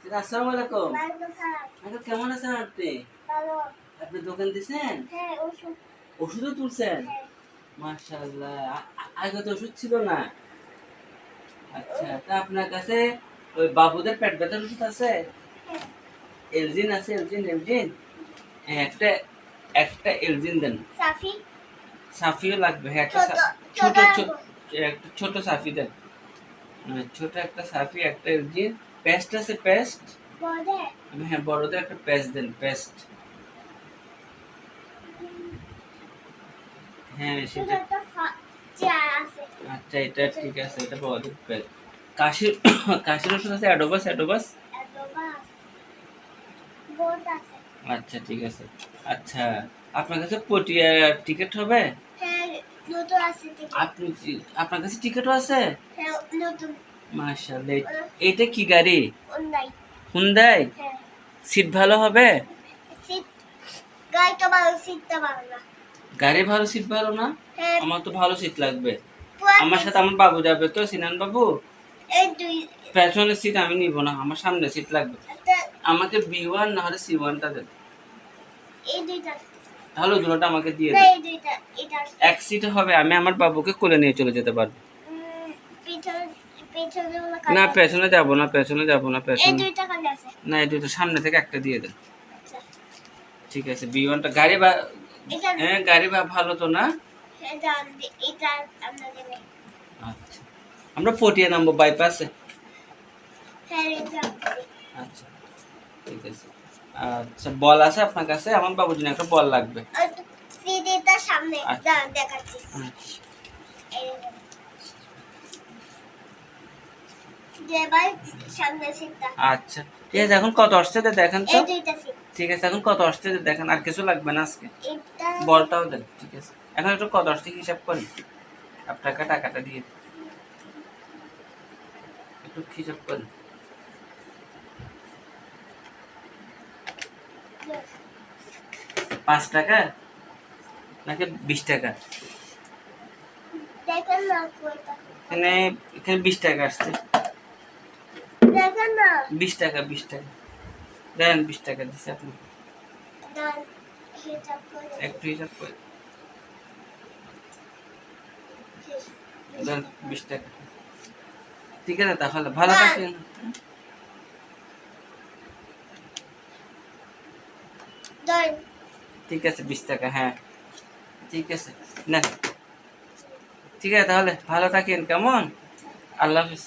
আসসালামু আলাইকুম। আচ্ছা, কেমন আছেন আপনি? আপনি দোকান দিছেন? ওষুধও তুলছেন? মাশাআল্লাহ। আগে তো ওষুধ ছিল না। আচ্ছা, তা আপনার কাছে ওই বাবুদের পেট ব্যথার ওষুধ আছে? এলজিন আছে? এলজিন? হ্যাঁ, একটা একটা এলজিন দেন। সাফিও লাগবে। হ্যাঁ, একটা ছোট ছোট একটা ছোট সাফি দেন। ছোট একটা সাফি, একটা এলজিন। পেস্ট আছে? পেস্ট? হ্যাঁ, বড়দের একটা পেস্ট দেন। পেস্ট। হ্যাঁ, সেটা। আচ্ছা, এটা ঠিক আছে। এটা বড়দের পেস্ট। কাশির কাশির ওষুধ আছে? অ্যাডোবাস? আচ্ছা, ঠিক আছে। আচ্ছা, আপনার কাছে পটিয়া টিকিট হবে? আপনি আপনার কাছে টিকিটও আছে? মাশাআল্লাহ। এইটা কি গাড়ি? হুন্ডাই। সিট ভালো হবে? গাড়ি ভালো, সিট ভালো না? আমার তো ভালো সিট লাগবে। আমার সাথে আমার বাবু যাবে তো, সিনান বাবু। পেছনের সিট আমি নিব না, আমার সামনে সিট লাগবে। আমাকে B1 না হলে C1টা দেন। তাহলে দুটোটা আমাকে দিয়ে দেন। এক সিট হবে, আমি আমার বাবুকে কোলে নিয়ে চলে যেতে পারবো। না, পেছনে যাব না। পেছনে না, এই দুটো সামনে থেকে একটা দিয়ে দেন। ঠিক আছে। B1টা গাড়ি হ্যাঁ, গাড়ি ভালো তো না? আচ্ছা, আমরা পটিয়া নামবো বাইপাসে। আচ্ছা, ঠিক আছে। আচ্ছা, বল আছে আপনার কাছে? আমার বাবুর জন্য একটা বল লাগবে। আচ্ছা। আচ্ছা, ঠিক আছে। এখন কত আসছে দেখেন তো। ঠিক আছে, এখন কত আসছে দেখেন। আর কিছু লাগবে না আজকে? বলটাও দেন। ঠিক আছে, এখন একটু কত আসছে হিসাব করি। আপনাকে টাকাটা দিয়ে দিন। একটু হিসাব করেন। 5 টাকা নাকি 20 টাকা? এখানে এখানে 20 টাকা আসছে। 20 টাকা দেন। 20 টাকা দিচ্ছে আপনি। একটু হিসাব করে দেন। 20 টাকা। ঠিক আছে, তাহলে ভালো থাকেন। ঠিক আছে, 20 টাকা। হ্যাঁ, ঠিক আছে না। ঠিক আছে, তাহলে ভালো থাকেন। কেমন? আল্লাহ হাফিজ।